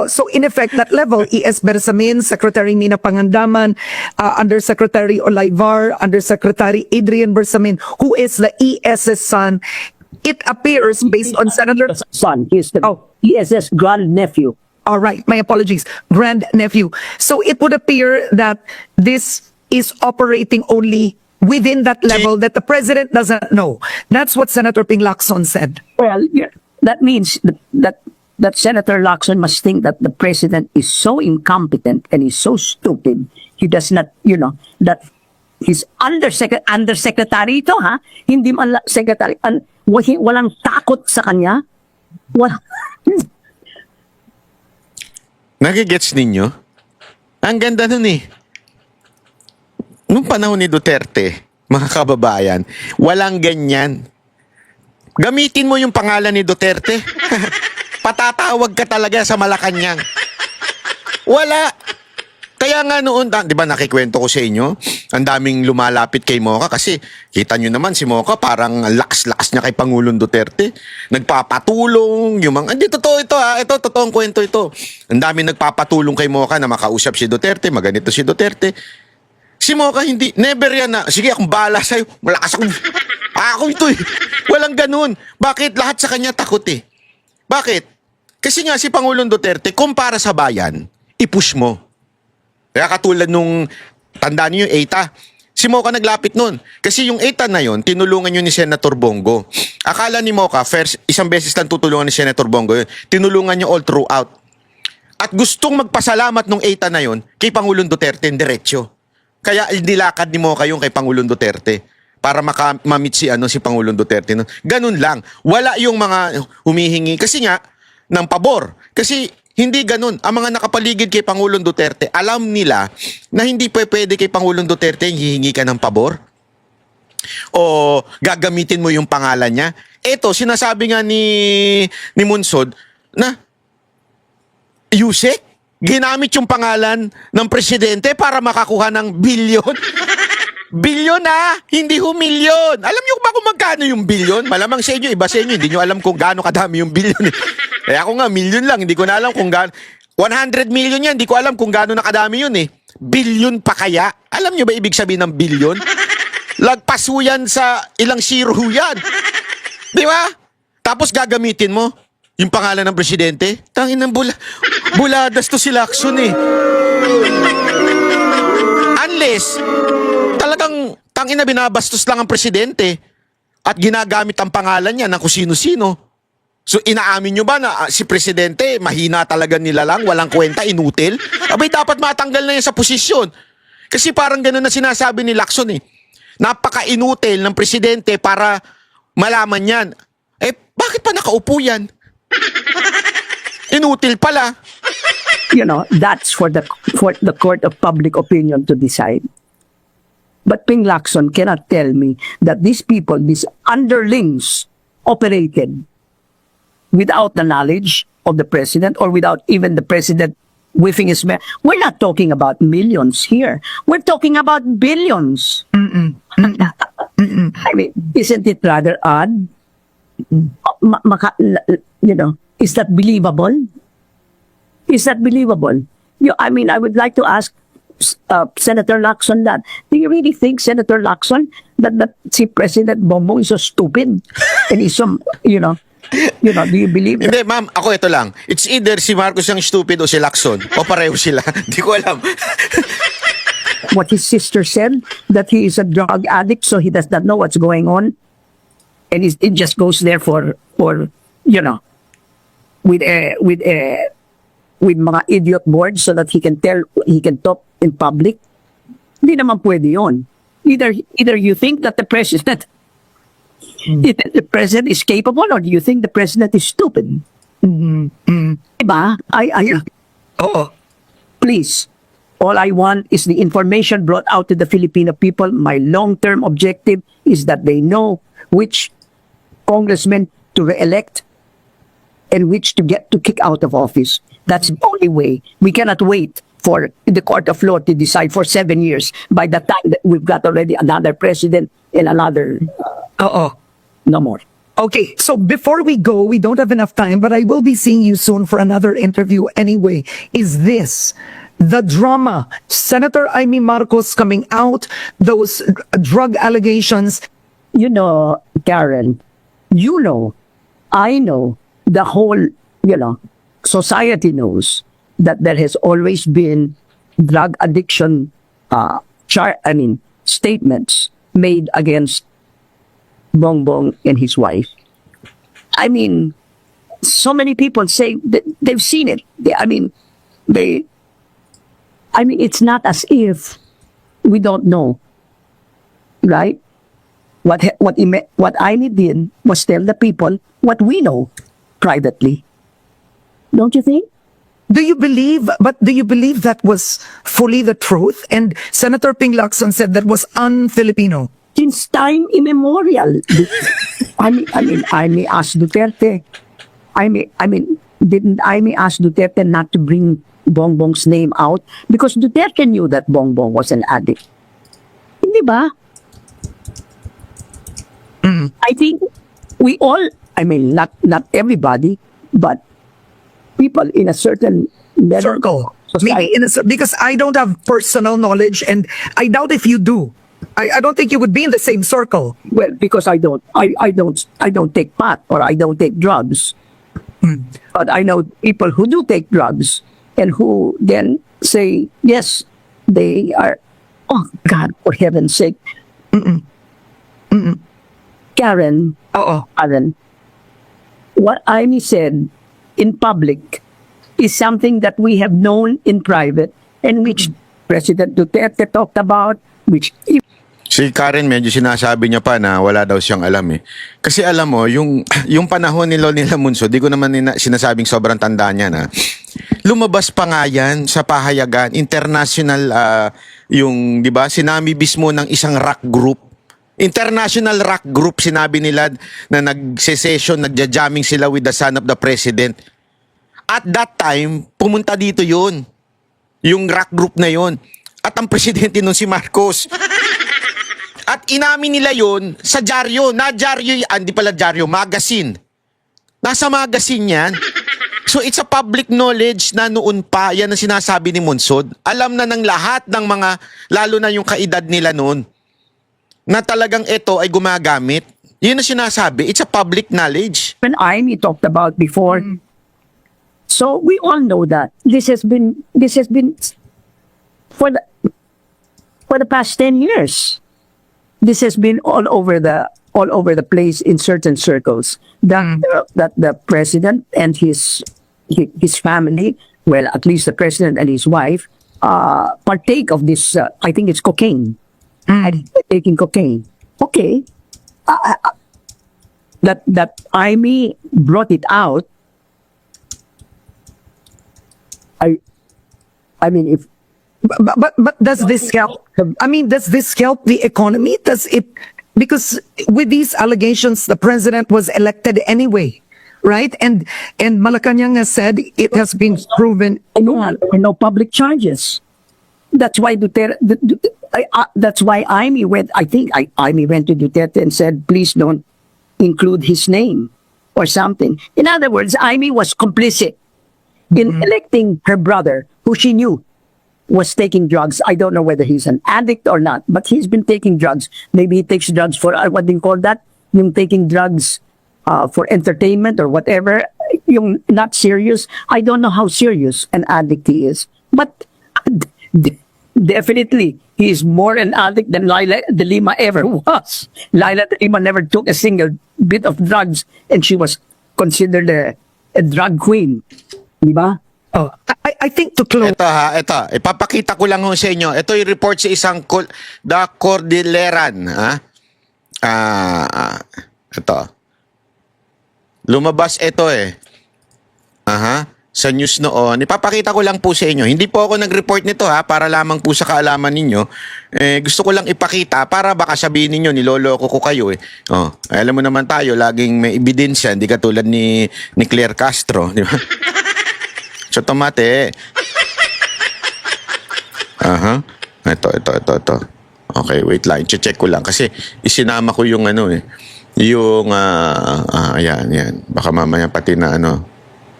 So in effect, that level, E.S. Bersamin, Secretary Nina Pangandaman, Undersecretary Olayvar, Undersecretary Adrian Bersamin, who is the ES's son, it appears based on Senator... Son, he is the ESS grandnephew. All right, my apologies, grandnephew. So it would appear that this is operating only within that level that the president doesn't know. That's what Senator Ping Lacson said. Well, yeah, that means that Senator Lacson must think that the president is so incompetent and is so stupid, he does not, that his undersecretary ito, ha? Hindi man secretary, walang takot sa kanya. Nagigets ninyo? Ang ganda nun eh. Nung panahon ni Duterte, mga kababayan, walang ganyan. Gamitin mo yung pangalan ni Duterte. Patatawag ka talaga sa Malacanang. Wala. Kaya nga noon, di ba nakikwento ko sa inyo, ang daming lumalapit kay Mocha kasi kita nyo naman si Mocha parang lakas-lakas niya kay Pangulong Duterte. Nagpapatulong, yung mga, hindi totoo ito ha, ito totoong kwento ito. Ang daming nagpapatulong kay Mocha na makausap si Duterte, maganito si Duterte. Si Mocha hindi, never yan na, sige akong bahala sa'yo, malakas ako ito eh. Walang ganun. Bakit? Lahat sa kanya takot eh. Bakit? Kasi nga si Pangulong Duterte, kumpara sa bayan, i-push mo. Kaya katulad nung, tandaan niyo yung ETA, si Mocha naglapit nun. Kasi yung ETA na yun, tinulungan yun ni Senator Bongo. Akala ni Mocha, first, isang beses lang tutulungan ni Senator Bongo yun. Tinulungan niya all throughout. At gustong magpasalamat nung ETA na yun kay Pangulong Duterte in diretsyo. Kaya nilakad ni Mocha yung kay Pangulong Duterte para mamit si Pangulong Duterte. Ganun lang. Wala yung mga humihingi. Kasi nga, ng pabor. Kasi hindi ganun. Ang mga nakapaligid kay Pangulong Duterte, alam nila na hindi pwede kay Pangulong Duterte hihingi ka ng pabor. O gagamitin mo yung pangalan niya. Ito, sinasabi nga ni Munsod na Yusek, ginamit yung pangalan ng presidente para makakuha ng bilyon. Bilyon na, hindi ho milyon. Alam niyo ba kung magkano yung bilyon? Malamang sa inyo, iba sa inyo, hindi niyo alam kung gaano kadami yung bilyon. Eh ako nga, milyon lang, hindi ko na alam kung gaano. 100 million yan, hindi ko alam kung gaano nakadami yun eh. Bilyon pa kaya? Alam niyo ba ibig sabihin ng bilyon? Lagpas ho yan sa ilang zero yan. Di ba? Tapos gagamitin mo yung pangalan ng presidente. Tangin ng buladas to si Lacson eh. Unless talagang tangin na binabastos lang ang presidente at ginagamit ang pangalan niya ng kung sino-sino. So inaamin nyo ba na si presidente mahina talaga nila lang, walang kwenta, inutil? Abay dapat matanggal na yan sa posisyon. Kasi parang ganun na sinasabi ni Lacson eh. Napaka-inutil ng presidente para malaman yan. Eh bakit pa nakaupo yan? Inutil pala. That's for the court of public opinion to decide. But Ping Lacson cannot tell me that these people, these underlings, operated without the knowledge of the president or without even the president whiffing his mail. We're not talking about millions here. We're talking about billions. I mean, isn't it rather odd? Is that believable? Is that believable? I mean, I would like to ask Senator Lacson that. Do you really think, Senator Lacson, that si President Bongbong is so stupid? And he's so, do you believe that? Hindi, ma'am, ako ito lang. It's either si Marcos ang stupid o si Lacson. O pareho sila. Hindi ko alam. What his sister said, that he is a drug addict, so he does not know what's going on. And it just goes there for with mga idiot boards so that he can talk in public. Hindi naman pwede yun. Either you think that the president is capable, or do you think the president is stupid? Diba? Please, all I want is the information brought out to the Filipino people. My long-term objective is that they know which congressmen to re-elect and which to get to kick out of office. That's the only way. We cannot wait for the court of law to decide for 7 years. By the time that we've got already another president and another, no more. Okay, so before we go, we don't have enough time, but I will be seeing you soon for another interview anyway. Is this the drama? Senator Amy Marcos coming out, those drug allegations. You know, Karen, you know, I know, the whole, society knows that there has always been drug addiction, statements made against Bongbong and his wife. I mean, so many people say that they've seen it. It's not as if we don't know, right? What Amy did was tell the people what we know privately. Don't you think? Do you believe that was fully the truth? And Senator Ping Lacson said that was un-Filipino. Since time immemorial. Amy asked Duterte. Didn't Amy ask Duterte not to bring Bongbong's name out? Because Duterte knew that Bongbong was an addict. Hindi ba? I think we all, not everybody, but people in a certain level Circle. society. Maybe because I don't have personal knowledge, and I doubt if you do. I don't think you would be in the same circle. Well, because I don't take pot or I don't take drugs. But I know people who do take drugs and who then say, yes, they are, oh God, for heaven's sake. Karen, Karen, what Amy said in public is something that we have known in private and which President Duterte talked about, which Si Karen medyo sinasabi niya pa na wala daw siyang alam eh. Kasi alam mo, yung panahon ni Loni Lamunso, di ko naman sinasabing sobrang tanda niya na. Lumabas pa nga yan sa pahayagan, international, yung, di ba, sinami mismo ng isang rock group. International rock group, sinabi nila na nag-session, nagja-jamming sila with the son of the president. At that time, pumunta dito yun. Yung rock group na yun. At ang presidente nun si Marcos. At inamin nila yun sa dyaryo. Hindi pala dyaryo, magazine. Nasa magazine yan. So it's a public knowledge na noon pa, yan ang sinasabi ni Monsod. Alam na ng lahat ng mga, lalo na yung kaedad nila noon, na talagang ito ay gumagamit. Yun ang sinasabi. It's a public knowledge. when Amy talked about before. So we all know that this has been for the past 10 years. This has been all over the place in certain circles. That the president and his family, well, at least the president and his wife, partake of this. I think it's cocaine. Taking cocaine. Okay. That Amy brought it out. I mean, if But does this help? I mean, does this help the economy? Does it? Because with these allegations, the president was elected anyway, right? And Malacanang has said it has been proven. no public charges. That's why that's why Amy went. I think Amy went to Duterte and said, "Please don't include his name or something." In other words, Amy was complicit in electing her brother, who she knew was taking drugs. I don't know whether he's an addict or not, but he's been taking drugs. Maybe he takes drugs for what do you call that? Yung taking drugs for entertainment or whatever. Yung not serious. I don't know how serious an addict he is, but definitely he is more an addict than Laila de Lima ever was. Laila de Lima never took a single bit of drugs, and she was considered a drug queen. Diba? Oh, I think to close. Ito. Ipapakita ko lang ho sa inyo. Ito yung report sa isang The Cordilleran. Ito. Lumabas ito eh. Sa news noon. Ipapakita ko lang po sa inyo. Hindi po ako nag-report nito para lamang po sa kaalaman ninyo. Gusto ko lang ipakita para baka sabihin ninyo niloloko ko kayo eh. Alam mo naman tayo, laging may ebidensya. Hindi katulad ni Claire Castro. Di ba? So, tomate. Ito. Okay, wait lang. Check ko lang. Kasi isinama ko yung ano eh. Yung, yan. Baka mamaya pati na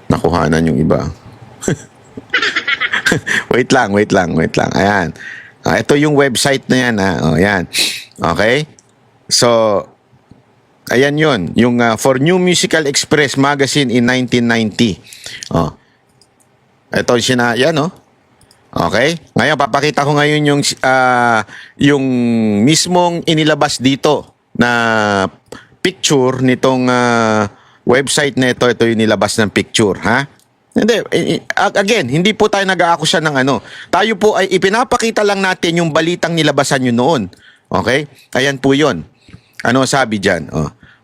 nakuhanan yung iba. wait lang. Ayan. Ito yung website na yan, ha. Yan. Okay? So, ayan yun. Yung For New Musical Express magazine in 1990. Ito yan, Okay? Ngayon, papakita ko ngayon yung mismong inilabas dito na picture nitong website na ito. Ito yung nilabas ng picture, ha? Hindi, again, hindi po tayo nag-aakusa ng Tayo po ay ipinapakita lang natin yung balitang nilabasan nyo noon. Okay? Ayan po yun. Ano sabi dyan?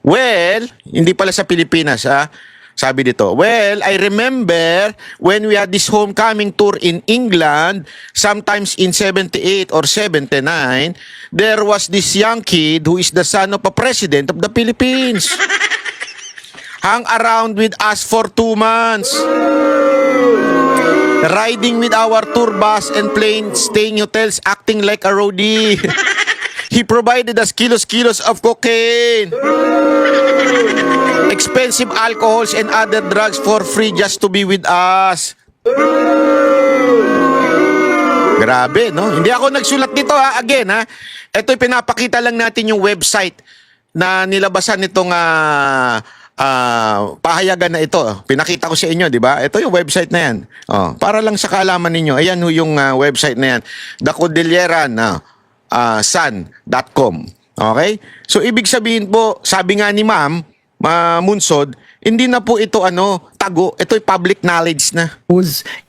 Well, hindi pala sa Pilipinas, ha? Sabi dito, well, I remember when we had this homecoming tour in England, sometimes in 78 or 79, there was this young kid who is the son of a president of the Philippines. Hang around with us for 2 months. Riding with our tour bus and plane, staying hotels, acting like a roadie. He provided us kilos of cocaine, expensive alcohols and other drugs for free just to be with us. Grabe, no? Hindi ako nagsulat dito, ha? Again, ha? Ito'y pinapakita lang natin yung website na nilabasan nitong pahayagan na ito. Pinakita ko sa inyo, di ba? Ito yung website na yan. Para lang sa kaalaman ninyo. Ayan yung website na yan. thecordilleran.sun.com. Okay? So, ibig sabihin po, sabi nga ni Ma'am Munsod, hindi na po ito tago. Ito'y public knowledge na.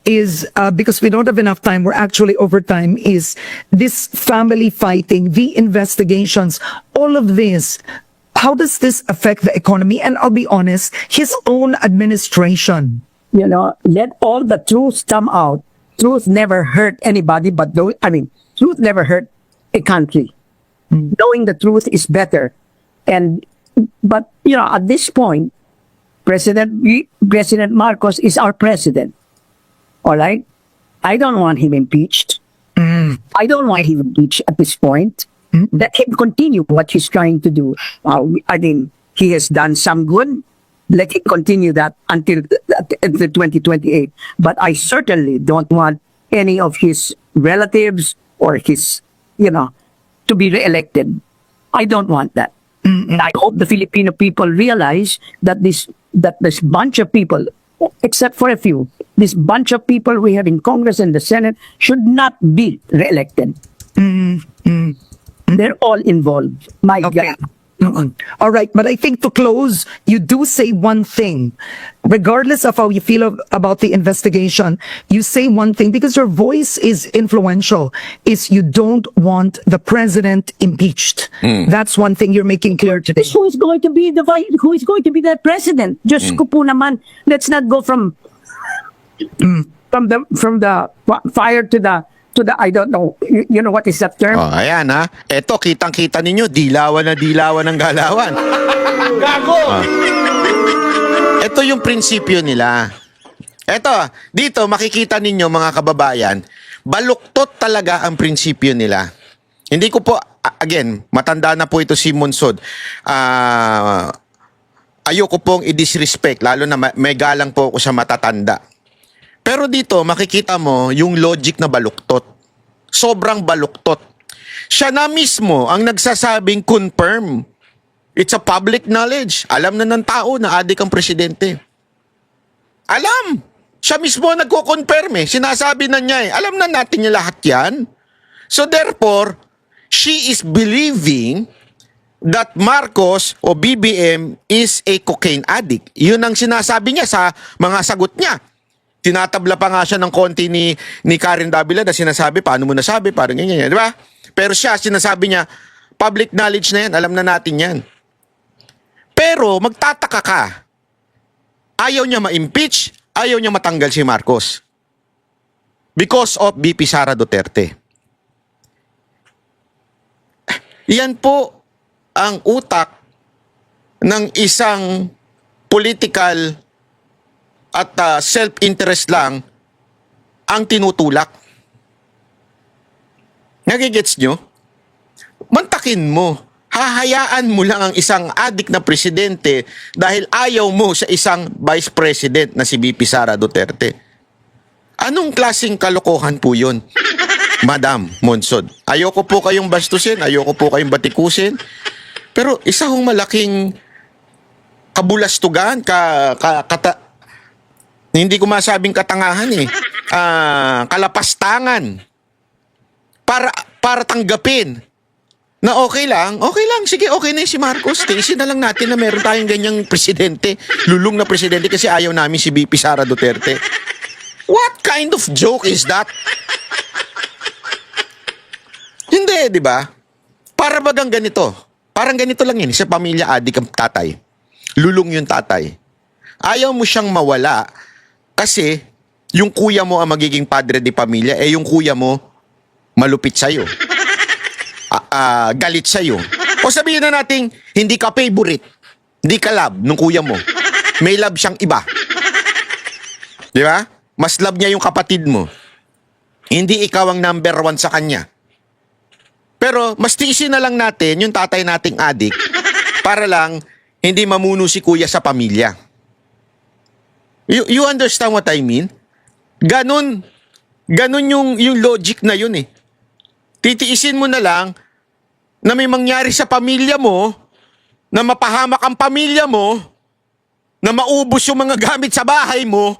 Is because we don't have enough time, we're actually over time, is this family fighting, the investigations, all of this. How does this affect the economy? And I'll be honest, his own administration. Let all the truth come out. Truth never hurt anybody, truth never hurt a country. Knowing the truth is better. But at this point, President Marcos is our president. All right? I don't want him impeached. I don't want him impeached at this point. Let him continue what he's trying to do. He has done some good. Let him continue that until 2028. But I certainly don't want any of his relatives or his, to be reelected. I don't want that. And I hope the Filipino people realize that this bunch of people, except for a few, this bunch of people we have in Congress and the Senate should not be reelected. They're all involved. My Okay. God. All right, but I think to close, you do say one thing, regardless of how you feel about the investigation, you say one thing because your voice is influential, is you don't want the president impeached. That's one thing you're making clear today. Who is going to be that president? Just ko po naman. Let's not go from the fire to the I don't know. You know what is that term? Ayan, ha? Ito, kitang-kita ninyo, dilawan ng galawan. Gago! Ito yung prinsipyo nila. Ito, dito makikita ninyo mga kababayan, baluktot talaga ang prinsipyo nila. Hindi ko po, again, matanda na po ito si Munsod. Ayoko pong i-disrespect, lalo na may galang po ako sa matatanda. Pero dito, makikita mo yung logic na baluktot. Sobrang baluktot. Siya na mismo ang nagsasabing confirm. It's a public knowledge. Alam na ng tao na adik ang presidente. Alam. Siya mismo ang nagko-confirm eh. Sinasabi na niya eh. Alam na natin niya lahat yan. So therefore, she is believing that Marcos o BBM is a cocaine addict. Yun ang sinasabi niya sa mga sagot niya. Tinatabla pa nga siya ng konti ni Karen Davila na sinasabi, paano mo nasabi, parang ganyan, di ba? Pero siya, sinasabi niya, public knowledge na yan, alam na natin yan. Pero magtataka ka, ayaw niya ma-impeach, ayaw niya matanggal si Marcos. Because of BP Sara Duterte. Yan po ang utak ng isang political at self-interest lang ang tinutulak. Nagigets nyo? Mantakin mo. hahayaan mo lang ang isang adik na presidente dahil ayaw mo sa isang vice president na si VP Sara Duterte. Anong klaseng kalokohan po yun, Madam Monsod? Ayoko po kayong bastusin, ayoko po kayong batikusin, pero isa hong malaking kabulastugan, hindi ko masabing katangahan kalapastangan para tanggapin na okay lang, sige, okay na si Marcos. Tiisin na lang natin na meron tayong ganyang presidente, lulong na presidente kasi ayaw namin si VP Sara Duterte. What kind of joke is that? Hindi, di ba? Para bagang ganito. Parang ganito lang yun. Sa pamilya, adik ang tatay. Lulong yung tatay. Ayaw mo siyang mawala kasi yung kuya mo ang magiging padre di pamilya, yung kuya mo malupit sa'yo. Galit sa'yo. O sabihin na natin, hindi ka favorite. Hindi ka love nung kuya mo. May love siyang iba. Di ba? Mas love niya yung kapatid mo. Hindi ikaw ang number 1 sa kanya. Pero mas tiisin na lang natin yung tatay nating adik para lang hindi mamuno si kuya sa pamilya. You understand what I mean? Ganon yung logic na yun eh. Titiisin mo na lang na may mangyari sa pamilya mo, na mapahamak ang pamilya mo, na maubos yung mga gamit sa bahay mo,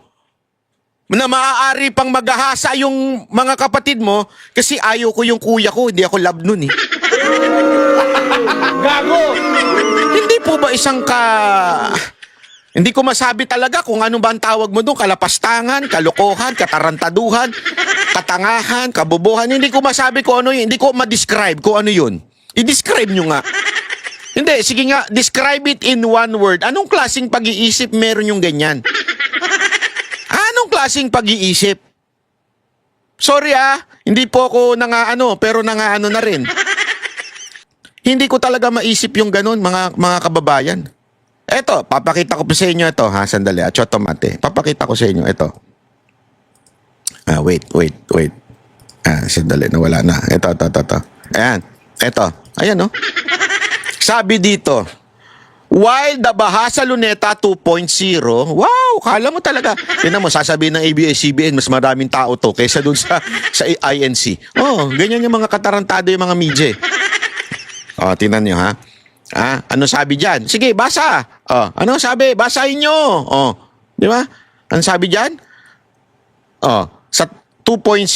na maaari pang maghahasa yung mga kapatid mo kasi ayaw ko yung kuya ko, hindi ako love nun eh. Gago! Hindi po ba hindi ko masabi talaga kung ano ba ang tawag mo doon, kalapastangan, kalokohan, katarantaduhan, katangahan, kabobohan. Hindi ko masabi kung ano yun, hindi ko ma-describe kung ano yun. I-describe nyo nga. Hindi, sige nga, describe it in one word. Anong klaseng pag-iisip meron yung ganyan? Anong klaseng pag-iisip? Sorry hindi po ako nangaano, pero nangaano na rin. Hindi ko talaga maisip yung ganun, mga kababayan. Eto, papakita ko pa sa inyo ito, sandali, tomate. Papakita ko sa inyo ito. Wait. Sandali, nawala na. Ito. Ayan, ito. Ayan, Sabi dito, while the Bahasa Luneta 2.0, wow, kala mo talaga. Tingnan mo, sasabihin ng ABS-CBN, mas maraming tao to kaysa dun sa INC. Ganyan yung mga katarantado yung mga media. Tingnan nyo, ano sabi dyan? Sige, basa. Ano sabi? Basahin nyo. Di ba? Ano sabi dyan? Sa 2.0,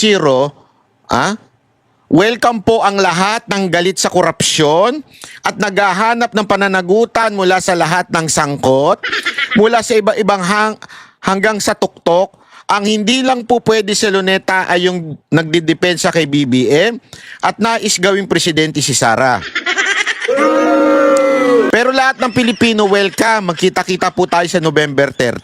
welcome po ang lahat ng galit sa korupsyon at naghahanap ng pananagutan mula sa lahat ng sangkot, mula sa iba-ibang hanggang sa tuktok. Ang hindi lang po pwede sa Luneta ay yung nagdidepensa kay BBM at nais gawing presidente si Sara. Pero lahat ng Pilipino, welcome. Magkita-kita po tayo sa November 30.